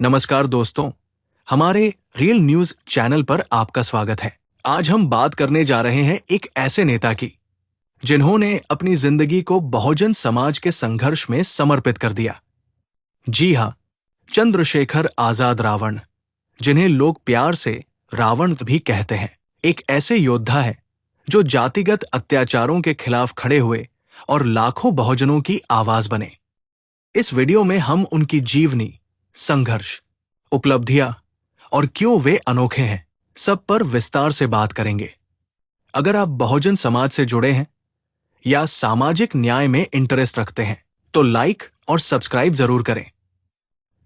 नमस्कार दोस्तों, हमारे रियल न्यूज चैनल पर आपका स्वागत है। आज हम बात करने जा रहे हैं एक ऐसे नेता की जिन्होंने अपनी जिंदगी को बहुजन समाज के संघर्ष में समर्पित कर दिया। जी हाँ, चंद्रशेखर आजाद रावण, जिन्हें लोग प्यार से रावण भी कहते हैं, एक ऐसे योद्धा है जो जातिगत अत्याचारों के खिलाफ खड़े हुए और लाखों बहुजनों की आवाज बने। इस वीडियो में हम उनकी जीवनी, संघर्ष, उपलब्धियां और क्यों वे अनोखे हैं, सब पर विस्तार से बात करेंगे। अगर आप बहुजन समाज से जुड़े हैं या सामाजिक न्याय में इंटरेस्ट रखते हैं तो लाइक और सब्सक्राइब जरूर करें।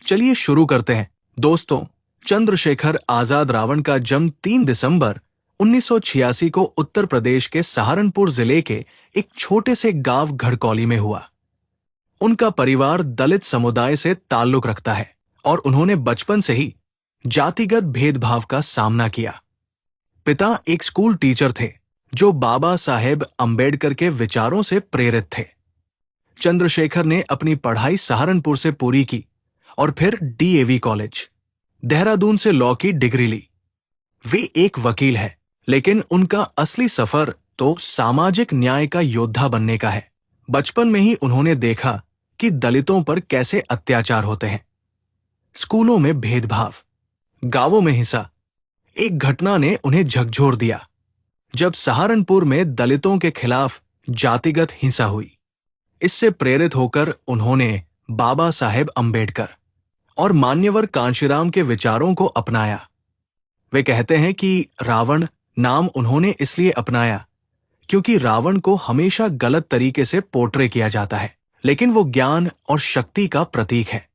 चलिए शुरू करते हैं। दोस्तों, चंद्रशेखर आजाद रावण का जन्म 3 दिसंबर 1986 को उत्तर प्रदेश के सहारनपुर जिले के एक छोटे से गांव घड़कौली में हुआ। उनका परिवार दलित समुदाय से ताल्लुक रखता है और उन्होंने बचपन से ही जातिगत भेदभाव का सामना किया। पिता एक स्कूल टीचर थे जो बाबा साहेब अंबेडकर के विचारों से प्रेरित थे। चंद्रशेखर ने अपनी पढ़ाई सहारनपुर से पूरी की और फिर डीएवी कॉलेज, देहरादून से लॉ की डिग्री ली। वे एक वकील है, लेकिन उनका असली सफर तो सामाजिक न्याय का योद्धा बनने का है। बचपन में ही उन्होंने देखा कि दलितों पर कैसे अत्याचार होते हैं। स्कूलों में भेदभाव, गांवों में हिंसा। एक घटना ने उन्हें झकझोर दिया जब सहारनपुर में दलितों के खिलाफ जातिगत हिंसा हुई। इससे प्रेरित होकर उन्होंने बाबा साहेब अंबेडकर और मान्यवर कांशीराम के विचारों को अपनाया। वे कहते हैं कि रावण नाम उन्होंने इसलिए अपनाया क्योंकि रावण को हमेशा गलत तरीके से पोर्ट्रे किया जाता है, लेकिन वो ज्ञान और शक्ति का प्रतीक है।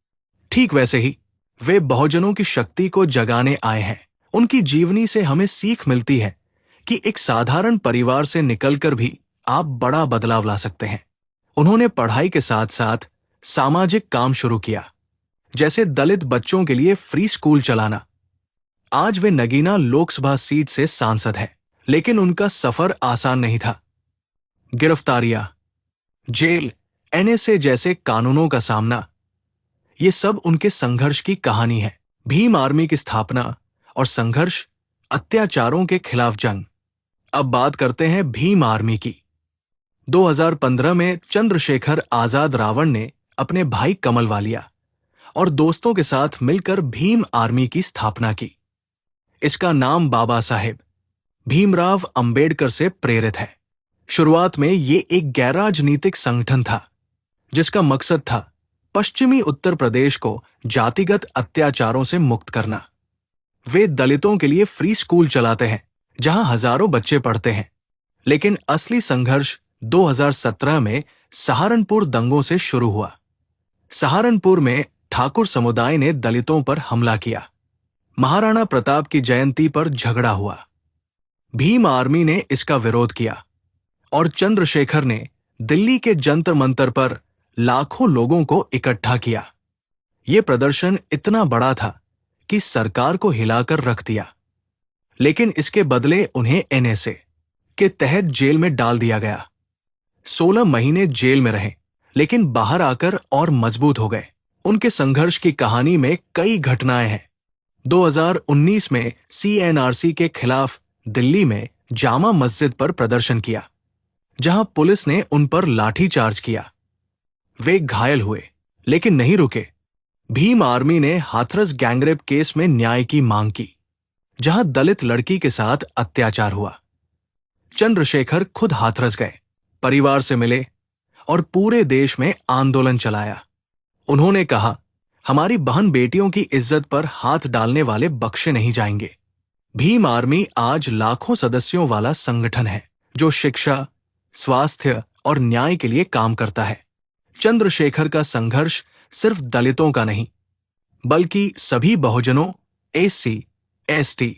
ठीक वैसे ही वे बहुजनों की शक्ति को जगाने आए हैं। उनकी जीवनी से हमें सीख मिलती है कि एक साधारण परिवार से निकलकर भी आप बड़ा बदलाव ला सकते हैं। उन्होंने पढ़ाई के साथ साथ सामाजिक काम शुरू किया, जैसे दलित बच्चों के लिए फ्री स्कूल चलाना। आज वे नगीना लोकसभा सीट से सांसद हैं, लेकिन उनका सफर आसान नहीं था। गिरफ्तारियां, जेल, एनएसए जैसे कानूनों का सामना, ये सब उनके संघर्ष की कहानी है। भीम आर्मी की स्थापना और संघर्ष, अत्याचारों के खिलाफ जंग। अब बात करते हैं भीम आर्मी की। 2015 में चंद्रशेखर आजाद रावण ने अपने भाई कमल वालिया और दोस्तों के साथ मिलकर भीम आर्मी की स्थापना की। इसका नाम बाबा साहेब भीमराव अंबेडकर से प्रेरित है। शुरुआत में ये एक गैर राजनीतिक संगठन था जिसका मकसद था पश्चिमी उत्तर प्रदेश को जातिगत अत्याचारों से मुक्त करना। वे दलितों के लिए फ्री स्कूल चलाते हैं जहां हजारों बच्चे पढ़ते हैं। लेकिन असली संघर्ष 2017 में सहारनपुर दंगों से शुरू हुआ। सहारनपुर में ठाकुर समुदाय ने दलितों पर हमला किया। महाराणा प्रताप की जयंती पर झगड़ा हुआ। भीम आर्मी ने इसका विरोध किया और चंद्रशेखर ने दिल्ली के जंतर मंतर पर लाखों लोगों को इकट्ठा किया। यह प्रदर्शन इतना बड़ा था कि सरकार को हिलाकर रख दिया, लेकिन इसके बदले उन्हें एनएसए के तहत जेल में डाल दिया गया। 16 महीने जेल में रहे, लेकिन बाहर आकर और मजबूत हो गए। उनके संघर्ष की कहानी में कई घटनाएं हैं। 2019 में सीएनआरसी के खिलाफ दिल्ली में जामा मस्जिद पर प्रदर्शन किया, जहां पुलिस ने उन पर लाठीचार्ज किया। वे घायल हुए, लेकिन नहीं रुके। भीम आर्मी ने हाथरस गैंगरेप केस में न्याय की मांग की, जहां दलित लड़की के साथ अत्याचार हुआ। चंद्रशेखर खुद हाथरस गए, परिवार से मिले और पूरे देश में आंदोलन चलाया। उन्होंने कहा, हमारी बहन बेटियों की इज्जत पर हाथ डालने वाले बख्शे नहीं जाएंगे। भीम आर्मी आज लाखों सदस्यों वाला संगठन है जो शिक्षा, स्वास्थ्य और न्याय के लिए काम करता है। चंद्रशेखर का संघर्ष सिर्फ दलितों का नहीं, बल्कि सभी बहुजनों, एससी, एसटी,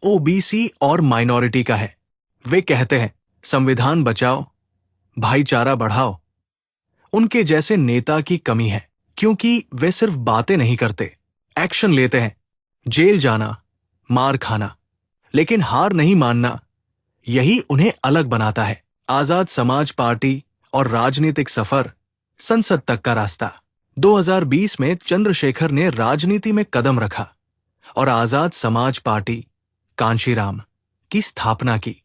ओबीसी और माइनॉरिटी का है। वे कहते हैं, संविधान बचाओ, भाईचारा बढ़ाओ। उनके जैसे नेता की कमी है, क्योंकि वे सिर्फ बातें नहीं करते, एक्शन लेते हैं। जेल जाना, मार खाना, लेकिन हार नहीं मानना, यही उन्हें अलग बनाता है। आजाद समाज पार्टी और राजनीतिक सफर, संसद तक का रास्ता। 2020 में चंद्रशेखर ने राजनीति में कदम रखा और आजाद समाज पार्टी कांशीराम की स्थापना की।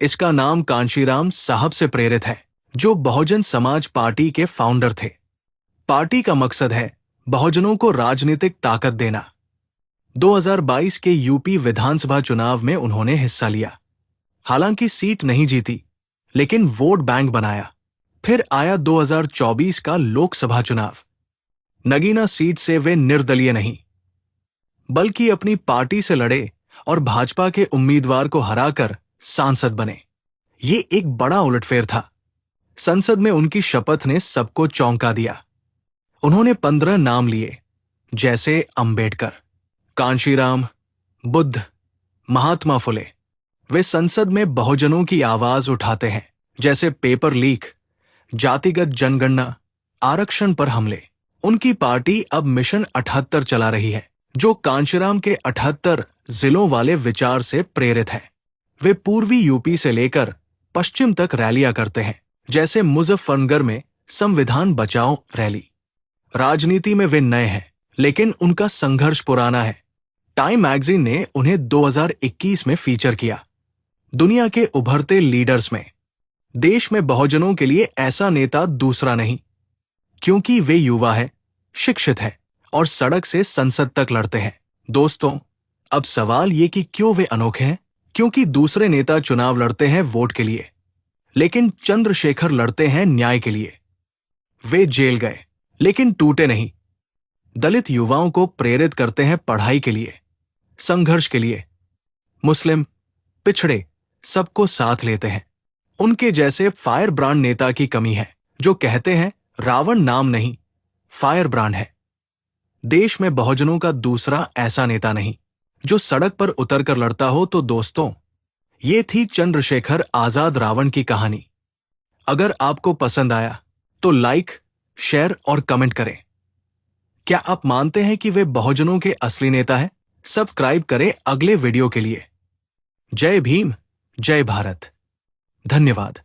इसका नाम कांशीराम साहब से प्रेरित है, जो बहुजन समाज पार्टी के फाउंडर थे। पार्टी का मकसद है बहुजनों को राजनीतिक ताकत देना। 2022 के यूपी विधानसभा चुनाव में उन्होंने हिस्सा लिया। हालांकि सीट नहीं जीती, लेकिन वोट बैंक बनाया। फिर आया 2024 का लोकसभा चुनाव। नगीना सीट से वे निर्दलीय नहीं, बल्कि अपनी पार्टी से लड़े और भाजपा के उम्मीदवार को हराकर सांसद बने। ये एक बड़ा उलटफेर था। संसद में उनकी शपथ ने सबको चौंका दिया। उन्होंने 15 नाम लिए, जैसे अंबेडकर, कांशीराम, बुद्ध, महात्मा फुले। वे संसद में बहुजनों की आवाज उठाते हैं, जैसे पेपर लीक, जातिगत जनगणना, आरक्षण पर हमले। उनकी पार्टी अब मिशन 78 चला रही है, जो कांशीराम के 78 जिलों वाले विचार से प्रेरित है। वे पूर्वी यूपी से लेकर पश्चिम तक रैलियां करते हैं, जैसे मुजफ्फरनगर में संविधान बचाओ रैली। राजनीति में वे नए हैं, लेकिन उनका संघर्ष पुराना है। टाइम मैगजीन ने उन्हें 2021 में फीचर किया। दुनिया के उभरते लीडर्स में देश में बहुजनों के लिए ऐसा नेता दूसरा नहीं, क्योंकि वे युवा है, शिक्षित है और सड़क से संसद तक लड़ते हैं। दोस्तों, अब सवाल ये कि क्यों वे अनोखे हैं? क्योंकि दूसरे नेता चुनाव लड़ते हैं वोट के लिए, लेकिन चंद्रशेखर लड़ते हैं न्याय के लिए। वे जेल गए, लेकिन टूटे नहीं। दलित युवाओं को प्रेरित करते हैं पढ़ाई के लिए, संघर्ष के लिए। मुस्लिम, पिछड़े, सबको साथ लेते हैं। उनके जैसे फायर ब्रांड नेता की कमी है, जो कहते हैं रावण नाम नहीं, फायर ब्रांड है। देश में बहुजनों का दूसरा ऐसा नेता नहीं, जो सड़क पर उतरकर लड़ता हो। तो दोस्तों, ये थी चंद्रशेखर आजाद रावण की कहानी। अगर आपको पसंद आया तो लाइक, शेयर और कमेंट करें। क्या आप मानते हैं कि वे बहुजनों के असली नेता हैं? सब्सक्राइब करें अगले वीडियो के लिए। जय भीम, जय भारत। धन्यवाद।